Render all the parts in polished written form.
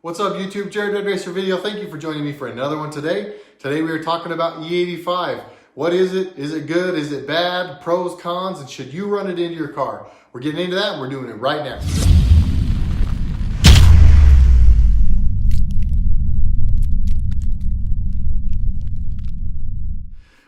What's up YouTube, Jared RedRacer video. Thank you for joining me for another one today. Today we are talking about E85. What is it? Is it good? Is it bad? Pros, cons, and should you run it into your car? We're getting into that and we're doing it right now.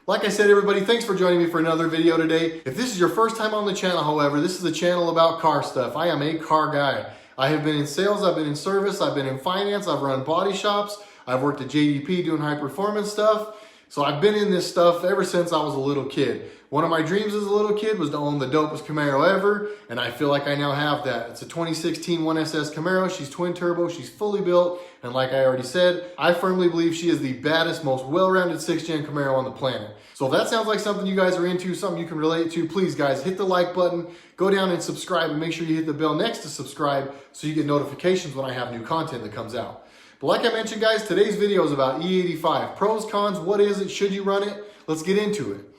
Like I said, everybody, thanks for joining me for another video today. If this is your first time on the channel, however, this is a channel about car stuff. I am a car guy. I have been in sales, I've been in service, I've been in finance, I've run body shops, I've worked at JDP doing high performance stuff. So I've been in this stuff ever since I was a little kid. One of my dreams as a little kid was to own the dopest Camaro ever, and I feel like I now have that. It's a 2016 1SS Camaro. She's twin turbo, she's fully built, and like I already said, I firmly believe she is the baddest, most well-rounded 6th gen Camaro on the planet. So if that sounds like something you guys are into, something you can relate to, please guys, hit the like button, go down and subscribe, and make sure you hit the bell next to subscribe so you get notifications when I have new content that comes out. But like I mentioned guys, today's video is about E85. Pros, cons, what is it, should you run it? Let's get into it.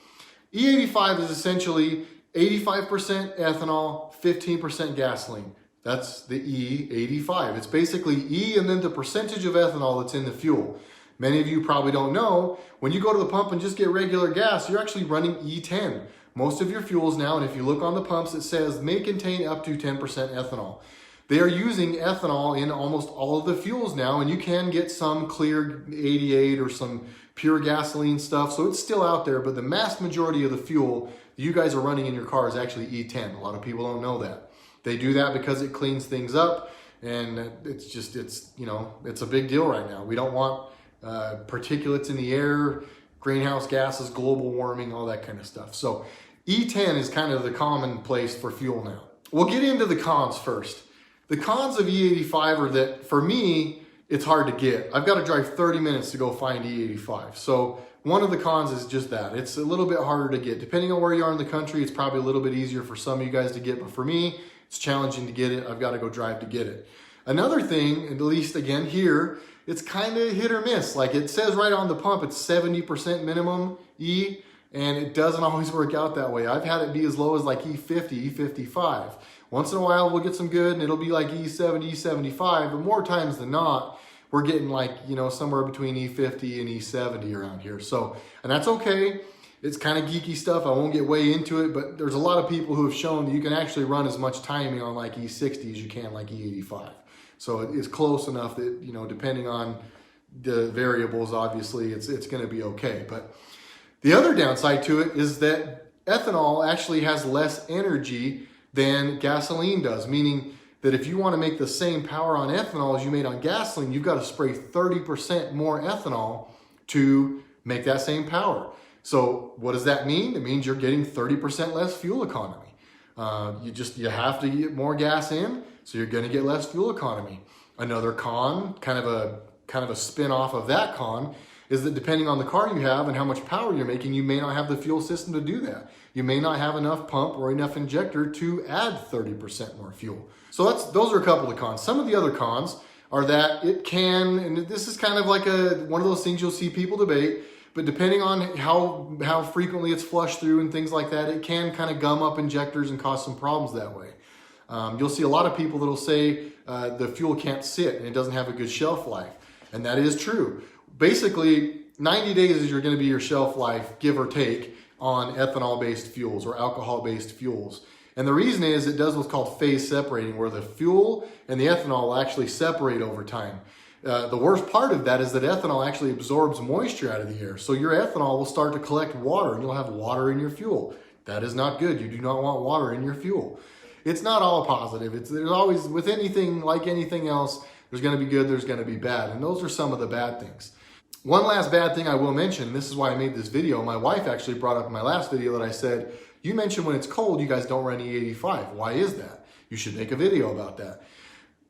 E85 is essentially 85% ethanol, 15% gasoline. That's the E85. It's basically E and then the percentage of ethanol that's in the fuel. Many of you probably don't know, when you go to the pump and just get regular gas, you're actually running E10. Most of your fuels now, and if you look on the pumps, it says may contain up to 10% ethanol. They are using ethanol in almost all of the fuels now, and you can get some clear 88 or some pure gasoline stuff, so it's still out there, but the mass majority of the fuel you guys are running in your car is actually E10. A lot of people don't know that. They do that because it cleans things up, and it's a big deal right now. We don't want particulates in the air, greenhouse gases, global warming, all that kind of stuff. So E10 is kind of the common place for fuel now. We'll get into the cons first. The cons of E85 are that, for me, it's hard to get. I've got to drive 30 minutes to go find E85. So one of the cons is just that. It's a little bit harder to get. Depending on where you are in the country, it's probably a little bit easier for some of you guys to get, but for me, it's challenging to get it. I've got to go drive to get it. Another thing, at least again here, it's kind of hit or miss. Like it says right on the pump, it's 70% minimum E, and it doesn't always work out that way. I've had it be as low as like E50, E55. Once in a while, we'll get some good and it'll be like E70, E75, but more times than not, we're getting like, somewhere between E50 and E70 around here. So, and that's okay. It's kind of geeky stuff. I won't get way into it, but there's a lot of people who have shown that you can actually run as much timing on like E60 as you can like E85. So it's close enough that, depending on the variables, obviously it's going to be okay. But the other downside to it is that ethanol actually has less energy than gasoline does, meaning that if you want to make the same power on ethanol as you made on gasoline, you've got to spray 30% more ethanol to make that same power. So what does that mean? It means you're getting 30% less fuel economy. You have to get more gas in, so you're going to get less fuel economy. Another con, kind of a spin-off of that con, is that depending on the car you have and how much power you're making, you may not have the fuel system to do that. You may not have enough pump or enough injector to add 30% more fuel. So those are a couple of cons. Some of the other cons are that it can, and this is kind of like one of those things you'll see people debate, but depending on how frequently it's flushed through and things like that, it can kind of gum up injectors and cause some problems that way. You'll see a lot of people that'll say the fuel can't sit and it doesn't have a good shelf life. And that is true. Basically, 90 days is going to be your shelf life, give or take, on ethanol-based fuels or alcohol-based fuels. And the reason is it does what's called phase separating, where the fuel and the ethanol will actually separate over time. The worst part of that is that ethanol actually absorbs moisture out of the air. So your ethanol will start to collect water and you'll have water in your fuel. That is not good. You do not want water in your fuel. It's not all positive. There's always, with anything like anything else, there's going to be good, there's going to be bad. And those are some of the bad things. One last bad thing I will mention, this is why I made this video. My wife actually brought up in my last video that I said, you mentioned when it's cold, you guys don't run E85. Why is that? You should make a video about that.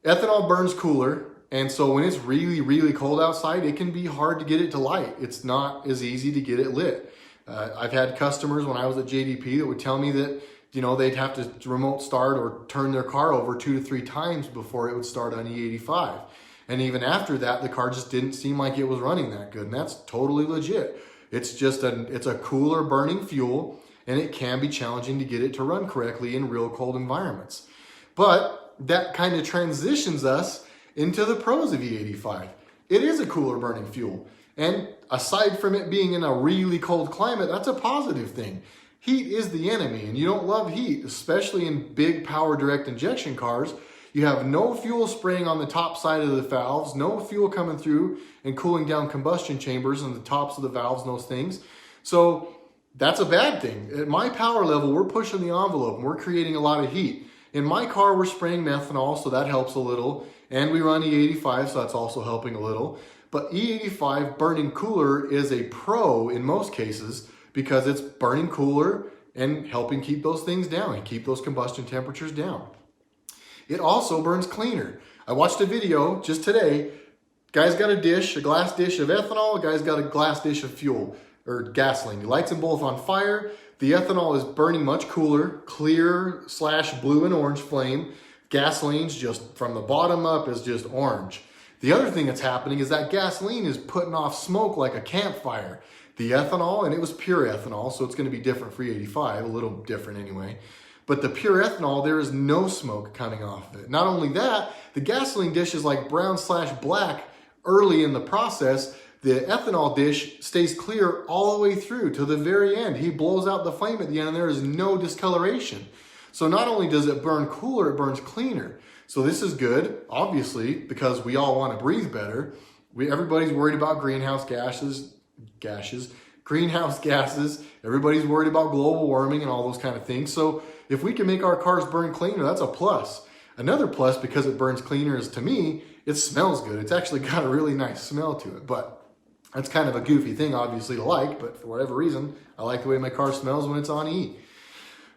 Ethanol burns cooler. And so when it's really, really cold outside, it can be hard to get it to light. It's not as easy to get it lit. I've had customers when I was at JDP that would tell me that, they'd have to remote start or turn their car over 2 to 3 times before it would start on E85. And even after that, the car just didn't seem like it was running that good. And that's totally legit. It's a cooler burning fuel, and it can be challenging to get it to run correctly in real cold environments. But that kind of transitions us into the pros of E85. It is a cooler burning fuel. And aside from it being in a really cold climate, that's a positive thing. Heat is the enemy, and you don't love heat, especially in big power direct injection cars. You have no fuel spraying on the top side of the valves, no fuel coming through and cooling down combustion chambers and the tops of the valves and those things. So that's a bad thing. At my power level, we're pushing the envelope and we're creating a lot of heat. In my car, we're spraying methanol, so that helps a little. And we run E85, so that's also helping a little. But E85 burning cooler is a pro in most cases because it's burning cooler and helping keep those things down and keep those combustion temperatures down. It also burns cleaner. I watched a video just today. Guy's got a glass dish of ethanol. Guy's got a glass dish of fuel or gasoline. He lights them both on fire. The ethanol is burning much cooler, clear / blue and orange flame. Gasoline's just from the bottom up is just orange. The other thing that's happening is that gasoline is putting off smoke like a campfire. The ethanol, and it was pure ethanol, so it's going to be different for E85, a little different anyway. But the pure ethanol, there is no smoke coming off of it. Not only that, the gasoline dish is like brown / black early in the process. The ethanol dish stays clear all the way through to the very end. He blows out the flame at the end and there is no discoloration. So not only does it burn cooler, it burns cleaner. So this is good, obviously, because we all want to breathe better. Everybody's worried about greenhouse gases. Everybody's worried about global warming and all those kind of things. So if we can make our cars burn cleaner, that's a plus. Another plus, because it burns cleaner, is to me, it smells good. It's actually got a really nice smell to it. But that's kind of a goofy thing, obviously, to like. But for whatever reason, I like the way my car smells when it's on E.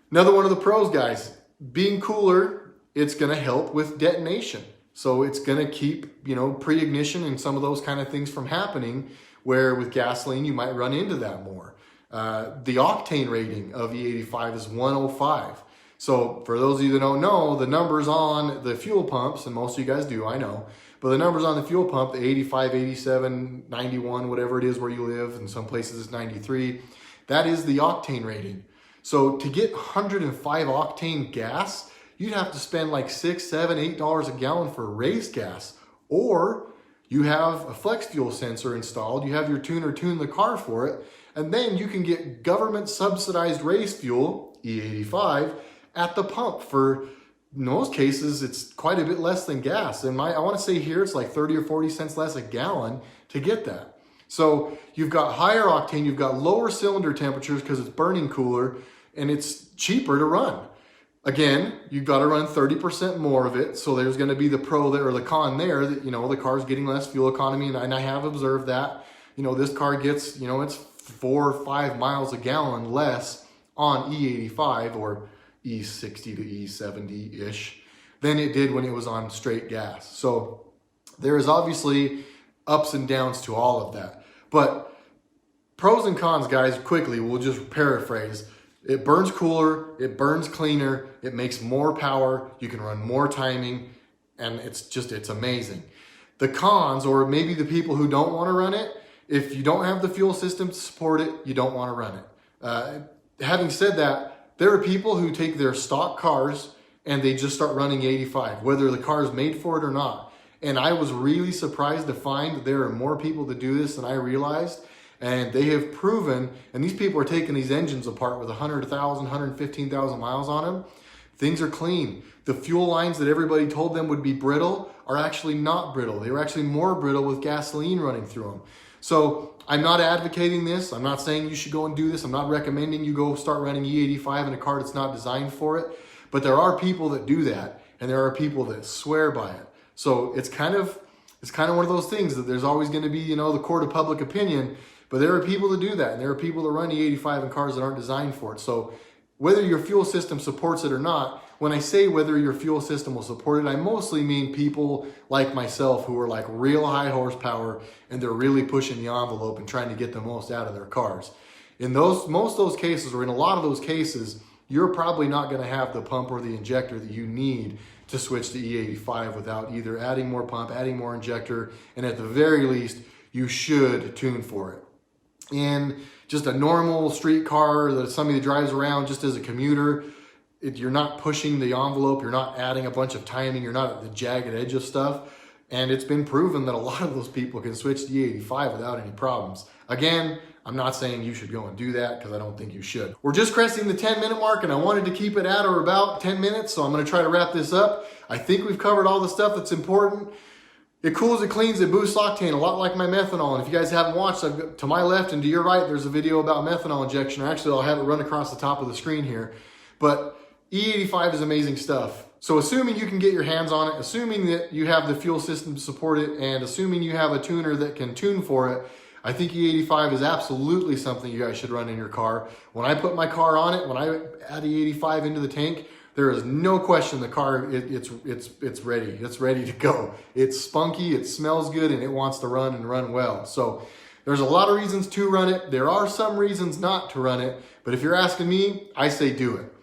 Another one of the pros, guys, being cooler, it's going to help with detonation. So it's going to keep, pre-ignition and some of those kind of things from happening, where with gasoline, you might run into that more. The octane rating of E85 is 105. So for those of you that don't know, the numbers on the fuel pumps, and most of you guys do, I know, but the numbers on the fuel pump, the 85, 87, 91, whatever it is where you live, in some places it's 93, that is the octane rating. So to get 105 octane gas, you'd have to spend like $6, $7, $8 a gallon for race gas. Or you have a flex fuel sensor installed, you have your tuner tune the car for it, and then you can get government subsidized race fuel, E85, at the pump for, in most cases, it's quite a bit less than gas. And I want to say here it's like 30 or 40 cents less a gallon to get that. So you've got higher octane, you've got lower cylinder temperatures because it's burning cooler, and it's cheaper to run. Again, you've got to run 30% more of it. So there's going to be the pro there or the con there that, the car's getting less fuel economy. And I have observed that, this car gets, it's 4 or 5 miles a gallon less on E85 or E60 to E70-ish than it did when it was on straight gas. So there is obviously ups and downs to all of that. But pros and cons, guys, quickly, we'll just paraphrase. It burns cooler, it burns cleaner, it makes more power, you can run more timing, and it's amazing. The cons, or maybe the people who don't want to run it, if you don't have the fuel system to support it, you don't want to run it. Having said that, there are people who take their stock cars and they just start running 85, whether the car is made for it or not. And I was really surprised to find there are more people that do this than I realized. And they have proven, and these people are taking these engines apart with 100,000, 115,000 miles on them. Things are clean. The fuel lines that everybody told them would be brittle are actually not brittle. They were actually more brittle with gasoline running through them. So I'm not advocating this. I'm not saying you should go and do this. I'm not recommending you go start running E85 in a car that's not designed for it. But there are people that do that, and there are people that swear by it. So it's kind of one of those things that there's always going to be, the court of public opinion. But there are people that do that, and there are people that run E85 in cars that aren't designed for it. So whether your fuel system supports it or not, when I say whether your fuel system will support it, I mostly mean people like myself who are like real high horsepower and they're really pushing the envelope and trying to get the most out of their cars. In most of those cases, or in a lot of those cases, you're probably not going to have the pump or the injector that you need to switch to E85 without either adding more pump, adding more injector, and at the very least, you should tune for it. In just a normal street car that somebody drives around just as a commuter, you're not pushing the envelope, you're not adding a bunch of timing, you're not at the jagged edge of stuff. And it's been proven that a lot of those people can switch to E85 without any problems. Again, I'm not saying you should go and do that because I don't think you should. We're just cresting the 10-minute mark and I wanted to keep it at or about 10 minutes, so I'm gonna try to wrap this up. I think we've covered all the stuff that's important. It cools, it cleans, it boosts octane, a lot like my methanol. And if you guys haven't watched, to my left and to your right, there's a video about methanol injection. Actually, I'll have it run across the top of the screen here. But E85 is amazing stuff. So assuming you can get your hands on it, assuming that you have the fuel system to support it, and assuming you have a tuner that can tune for it, I think E85 is absolutely something you guys should run in your car. When I put my car on it, when I add E85 into the tank, there is no question the car, it's ready. It's ready to go. It's spunky, it smells good, and it wants to run and run well. So there's a lot of reasons to run it. There are some reasons not to run it, but if you're asking me, I say do it.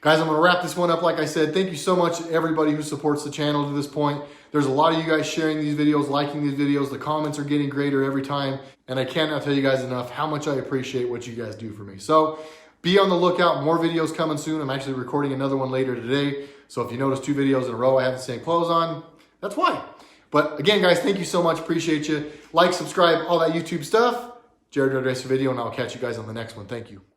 Guys, I'm gonna wrap this one up like I said. Thank you so much to everybody who supports the channel to this point. There's a lot of you guys sharing these videos, liking these videos. The comments are getting greater every time. And I cannot tell you guys enough how much I appreciate what you guys do for me. So be on the lookout, more videos coming soon. I'm actually recording another one later today. So if you notice 2 videos in a row, I have the same clothes on, that's why. But again, guys, thank you so much, appreciate you. Like, subscribe, all that YouTube stuff. Jared RedRacer video, and I'll catch you guys on the next one. Thank you.